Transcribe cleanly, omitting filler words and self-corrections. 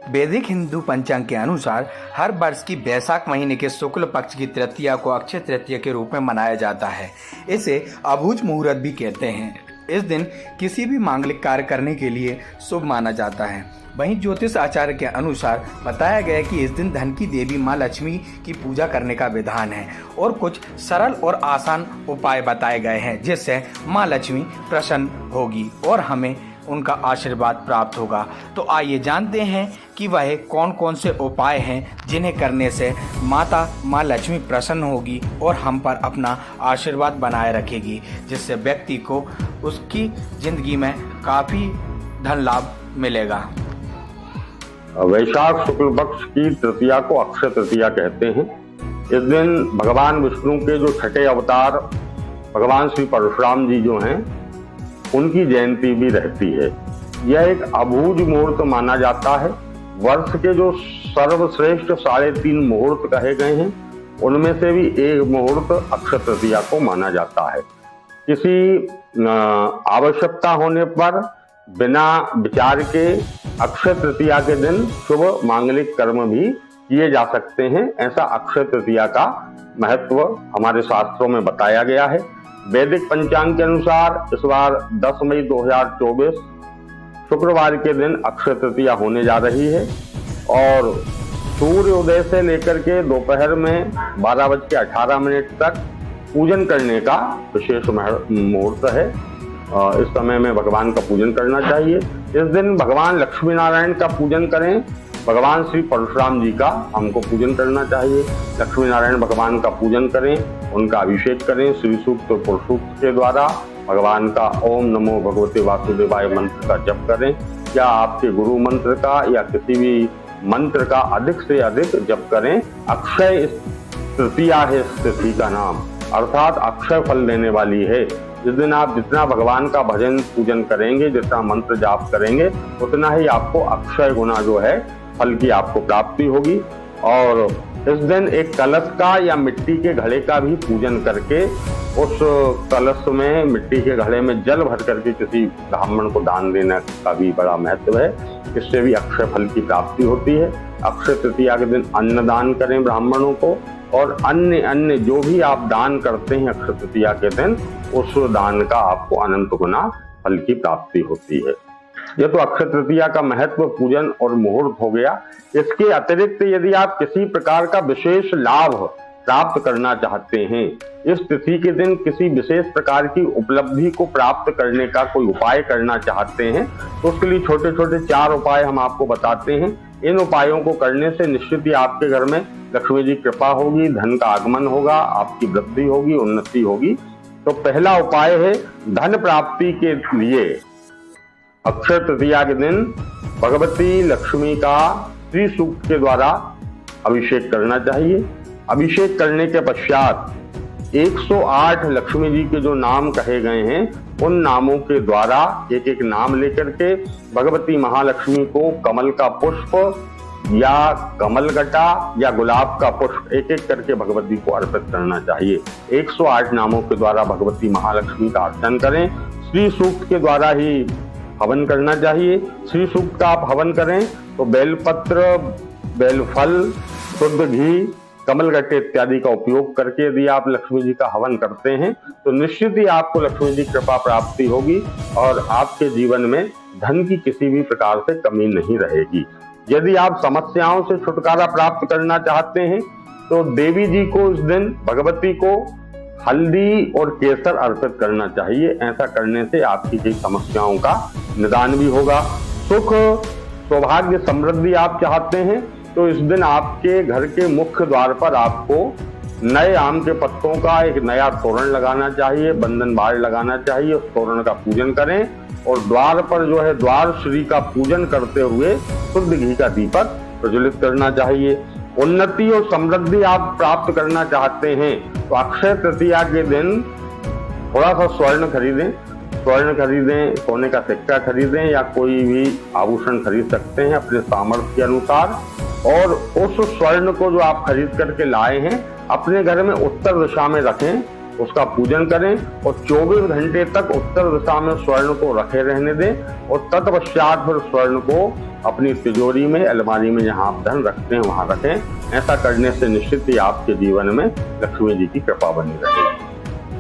वैदिक हिंदू पंचांग के अनुसार हर वर्ष की वैशाख महीने के शुक्ल पक्ष की तृतीया को अक्षय तृतीया के रूप में मनाया जाता है। इसे अभुज मुहूर्त भी कहते हैं। इस दिन किसी भी मांगलिक कार्य करने के लिए शुभ माना जाता है। वहीं ज्योतिष आचार्य के अनुसार बताया गया है कि इस दिन धन की देवी माँ लक्ष्मी की पूजा करने का विधान है और कुछ सरल और आसान उपाय बताए गए हैं जिससे माँ लक्ष्मी प्रसन्न होगी और हमें उनका आशीर्वाद प्राप्त होगा। तो आइए जानते हैं कि वह कौन कौन से उपाय हैं जिन्हें करने से माँ लक्ष्मी प्रसन्न होगी और हम पर अपना आशीर्वाद बनाए रखेगी, जिससे व्यक्ति को उसकी जिंदगी में काफ़ी धन लाभ मिलेगा। वैशाख शुक्ल पक्ष की तृतीया को अक्षय तृतीया कहते हैं। इस दिन भगवान विष्णु के जो छठे अवतार भगवान श्री परशुराम जी जो हैं उनकी जयंती भी रहती है। यह एक अभूज मुहूर्त माना जाता है। वर्ष के जो सर्वश्रेष्ठ 3.5 मुहूर्त कहे गए हैं उनमें से भी एक मुहूर्त अक्षय तृतीया को माना जाता है। किसी आवश्यकता होने पर बिना विचार के अक्षय तृतीया के दिन शुभ मांगलिक कर्म भी किए जा सकते हैं। ऐसा अक्षय तृतीया का महत्व हमारे शास्त्रों में बताया गया है। वैदिक पंचांग के अनुसार इस बार 10 मई 2024 शुक्रवार के दिन अक्षय तृतीया होने जा रही है और सूर्योदय से लेकर के दोपहर में 12:18 तक पूजन करने का विशेष मुहूर्त है। इस समय में भगवान का पूजन करना चाहिए। इस दिन भगवान लक्ष्मी नारायण का पूजन करें। भगवान श्री परशुराम जी का हमको पूजन करना चाहिए। लक्ष्मी नारायण भगवान का पूजन करें, उनका अभिषेक करें। श्री सूक्त और पुरुष सूक्त के द्वारा भगवान का ओम नमो भगवते वासुदेवाय मंत्र का जप करें या आपके गुरु मंत्र का या किसी भी मंत्र का अधिक से अधिक जप करें। अक्षय तृतीया है इस तिथि का नाम, अर्थात अक्षय फल देने वाली है। इस दिन आप जितना भगवान का भजन पूजन करेंगे, जितना मंत्र जाप करेंगे, उतना ही आपको अक्षय गुना जो है फल की आपको प्राप्ति होगी। और इस दिन एक कलश का या मिट्टी के घड़े का भी पूजन करके उस कलश में मिट्टी के घड़े में जल भर करके किसी ब्राह्मण को दान देने का भी बड़ा महत्व है। इससे भी अक्षय फल की प्राप्ति होती है। अक्षय तृतीया के दिन अन्नदान करें ब्राह्मणों को, और अन्य जो भी आप दान करते हैं अक्षय तृतीया के दिन, उस दान का आपको अनंत गुना फल की प्राप्ति होती है। यह तो अक्षय तृतीया का महत्व, पूजन और मुहूर्त हो गया। इसके अतिरिक्त यदि आप किसी प्रकार का विशेष लाभ प्राप्त करना चाहते हैं, इस तिथि के दिन किसी विशेष प्रकार की उपलब्धि को प्राप्त करने का कोई उपाय करना चाहते हैं, तो उसके लिए छोटे छोटे 4 उपाय हम आपको बताते हैं। इन उपायों को करने से निश्चित ही आपके घर में लक्ष्मी जी कृपा होगी, धन का आगमन होगा, आपकी वृद्धि होगी, उन्नति होगी। तो पहला उपाय है धन प्राप्ति के लिए अक्षय तृतीया के दिन भगवती लक्ष्मी का श्री सूक्त के द्वारा अभिषेक करना चाहिए। अभिषेक करने के पश्चात 108 लक्ष्मी जी के जो नाम कहे गए हैं उन नामों के द्वारा एक एक नाम लेकर के भगवती महालक्ष्मी को कमल का पुष्प या कमलगटा या गुलाब का पुष्प एक एक करके भगवती को अर्पित करना चाहिए। 108 नामों के द्वारा भगवती महालक्ष्मी का अर्चन करें। श्री सूक्त के द्वारा ही हवन करना चाहिए। श्री सूक्त का आप हवन करें तो बेलपत्र, बेलफल, शुद्ध घी, कमलगट्टे इत्यादि का उपयोग करके यदि आप लक्ष्मी जी का हवन करते हैं तो निश्चित ही आपको लक्ष्मी जी कृपा प्राप्ति होगी और आपके जीवन में धन की किसी भी प्रकार से कमी नहीं रहेगी। यदि आप समस्याओं से छुटकारा प्राप्त करना चाहते हैं तो देवी जी को इस दिन भगवती को हल्दी और केसर अर्पित करना चाहिए। ऐसा करने से आपकी कई समस्याओं का निदान भी होगा। सुख, सौभाग्य, समृद्धि आप चाहते हैं तो इस दिन आपके घर के मुख्य द्वार पर आपको नए आम के पत्तों का एक नया तोरण लगाना चाहिए, बंधन बाड़ लगाना चाहिए। उस तोरण का पूजन करें और द्वार पर जो है द्वार श्री का पूजन करते हुए शुद्ध घी का दीपक प्रज्वलित करना चाहिए। उन्नति और समृद्धि आप प्राप्त करना चाहते हैं तो अक्षय तृतीया के दिन थोड़ा सा स्वर्ण खरीदें, सोने का सिक्का खरीदें या कोई भी आभूषण खरीद सकते हैं अपने सामर्थ्य के अनुसार। और उस स्वर्ण को जो आप खरीद करके लाए हैं अपने घर में उत्तर दिशा में रखें उसका पूजन करें और 24 घंटे तक उत्तर दिशा में स्वर्ण को रखे रहने दें और तत्पश्चात फिर स्वर्ण को अपनी तिजोरी में, अलमारी में जहां आप धन रखते हैं वहां रखें। ऐसा करने से निश्चित ही आपके जीवन में लक्ष्मी जी की कृपा बनी रहेगी।